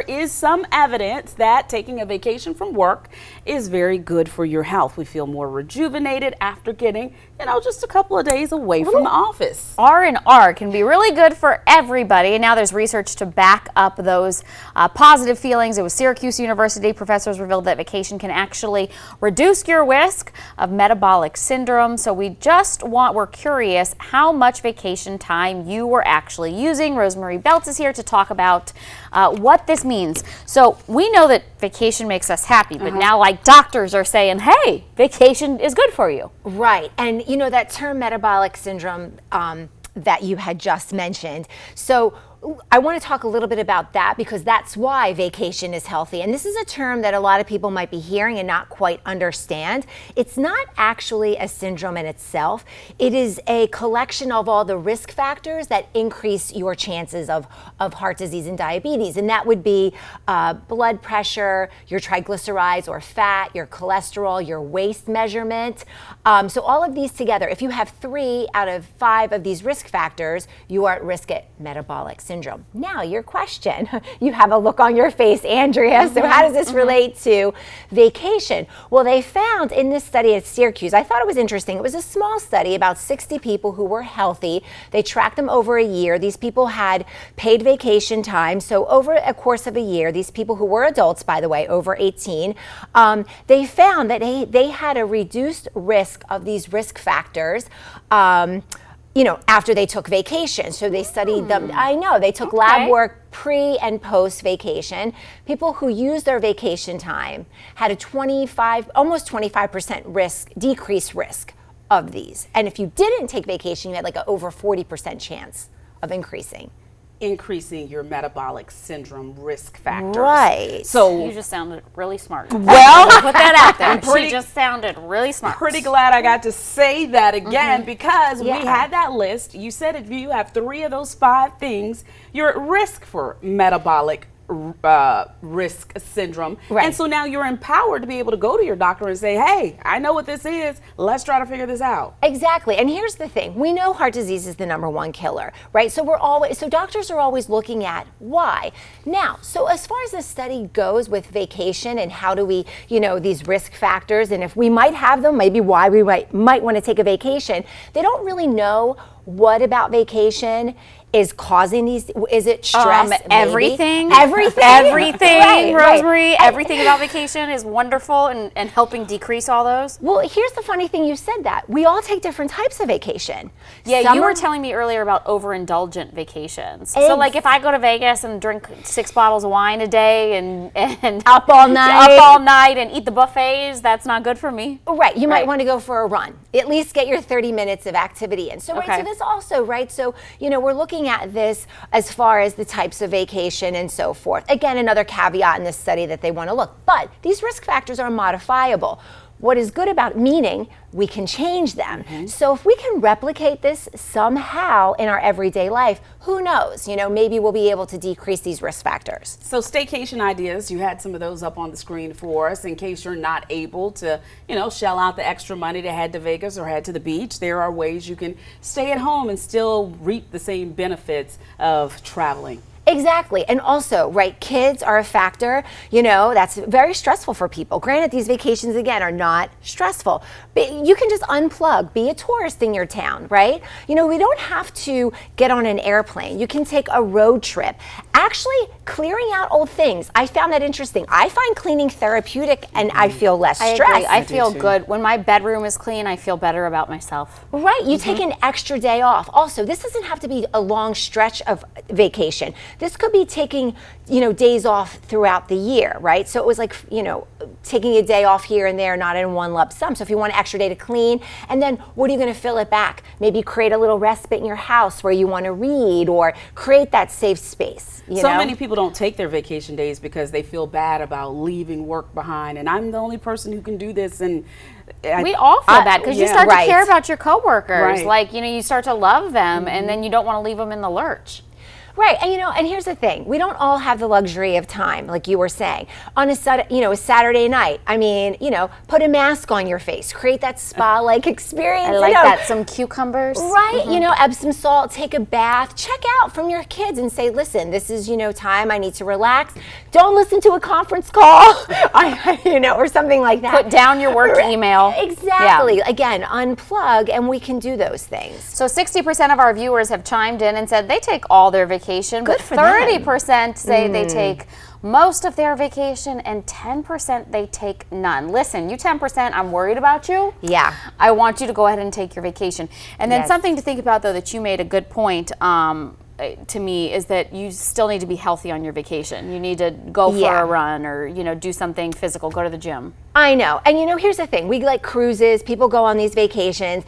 is some evidence that taking a vacation from work is very good for your health. We feel more rejuvenated after getting, just a couple of days away from the office. R&R can be really good for everybody, and now there's research to back up those positive feelings. It was Syracuse University professors revealed that vacation can actually reduce your risk of metabolic syndrome. So we're curious how much vacation time you were actually using. Rosemarie Beltz is here to talk about what this means. So we know that vacation makes us happy, but now doctors are saying, hey, vacation is good for you. Right. And that term metabolic syndrome that you had just mentioned. So I want to talk a little bit about that because that's why vacation is healthy. And this is a term that a lot of people might be hearing and not quite understand. It's not actually a syndrome in itself. It is a collection of all the risk factors that increase your chances of heart disease and diabetes. And that would be blood pressure, your triglycerides or fat, your cholesterol, your waist measurement. So all of these together, if you have 3 out of 5 of these risk factors, you are at risk at metabolic syndrome. Now, your question, you have a look on your face, Andrea. So how does this relate to vacation? Well, they found in this study at Syracuse, I thought it was interesting. It was a small study, about 60 people who were healthy. They tracked them over a year. These people had paid vacation time. So over a course of a year, these people who were adults, by the way, over 18, they found that they had a reduced risk of these risk factors after they took vacation. So they studied them. I know, they took lab work pre and post vacation. People who used their vacation time had a almost 25% decreased risk of these. And if you didn't take vacation, you had an over 40% chance of increasing your metabolic syndrome risk factors. Right. So you just sounded really smart. Well, put that out there. She just sounded really smart. Pretty glad I got to say that again because we had that list. You said if you have 3 of those 5 things, you're at risk for metabolic risk syndrome. Right. And so now you're empowered to be able to go to your doctor and say, hey, I know what this is. Let's try to figure this out. Exactly. And here's the thing. We know heart disease is the #1 killer, right? So doctors are always looking at why. Now, so as far as the study goes with vacation and how do we, these risk factors, and if we might have them, maybe why we might want to take a vacation, they don't really know what about vacation is causing these. Is it stress? Everything. Everything. Everything, Rosemarie. Right. Everything about vacation is wonderful and helping decrease all those. Well, here's the funny thing, you said that. We all take different types of vacation. Yeah, you were telling me earlier about overindulgent vacations. So if I go to Vegas and drink 6 bottles of wine a day and up all night and eat the buffets, that's not good for me. Right. You might want to go for a run. At least get your 30 minutes of activity in. So so this also, so we're looking at this as far as the types of vacation and so forth. Again, another caveat in this study that they want to look. But these risk factors are modifiable. What is good about meaning we can change them. So if we can replicate this somehow in our everyday life, who knows? Maybe we'll be able to decrease these risk factors. So staycation ideas, you had some of those up on the screen for us in case you're not able to, shell out the extra money to head to Vegas or head to the beach. There are ways you can stay at home and still reap the same benefits of traveling. Exactly. And also, kids are a factor, that's very stressful for people. Granted, these vacations, again, are not stressful. But you can just unplug, be a tourist in your town, right? We don't have to get on an airplane. You can take a road trip. Actually, clearing out old things. I found that interesting. I find cleaning therapeutic and I feel less stressed. I feel good. When my bedroom is clean, I feel better about myself. Right. You take an extra day off. Also, this doesn't have to be a long stretch of vacation. This could be taking, days off throughout the year, right? So it was taking a day off here and there, not in one lump sum. So if you want an extra day to clean, and then what are you going to fill it back? Maybe create a little respite in your house where you want to read or create that safe space. So many people don't take their vacation days because they feel bad about leaving work behind. And I'm the only person who can do this. And we all feel bad because you start to care about your coworkers. Right. You start to love them and then you don't want to leave them in the lurch. Right, and and here's the thing: we don't all have the luxury of time, like you were saying, on a Saturday night. I mean, put a mask on your face, create that spa-like experience. I like that. Some cucumbers, right? Epsom salt, take a bath, check out from your kids, and say, listen, this is time I need to relax. Don't listen to a conference call, or something like that. Put down your work email. Exactly. Yeah. Again, unplug, and we can do those things. So 60% of our viewers have chimed in and said they take all their vacation, Good but for them. 30% say they take most of their vacation, and 10% they take none. Listen, you 10%, I'm worried about you. Yeah. I want you to go ahead and take your vacation. And then Yes. something to think about, though, that you made a good point to me, is that you still need to be healthy on your vacation. You need to go for a run, or do something physical, go to the gym. I know. And here's the thing. We like cruises. People go on these vacations.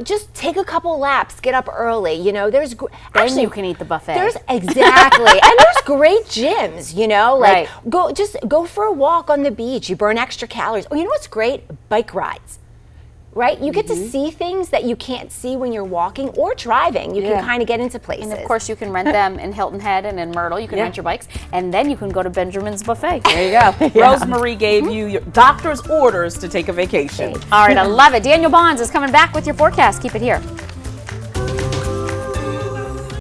Just take a couple laps, get up early. There's Then you can eat the buffet. There's exactly. And there's great gyms, like Right. go for a walk on the beach. You burn extra calories. Oh, what's great? Bike rides. Right? You get to see things that you can't see when you're walking or driving. You can kind of get into places. And of course, you can rent them in Hilton Head and in Myrtle. You can rent your bikes, and then you can go to Benjamin's Buffet. There you go. Rosemarie gave you your doctor's orders to take a vacation. All right, I love it. Daniel Bonds is coming back with your forecast. Keep it here.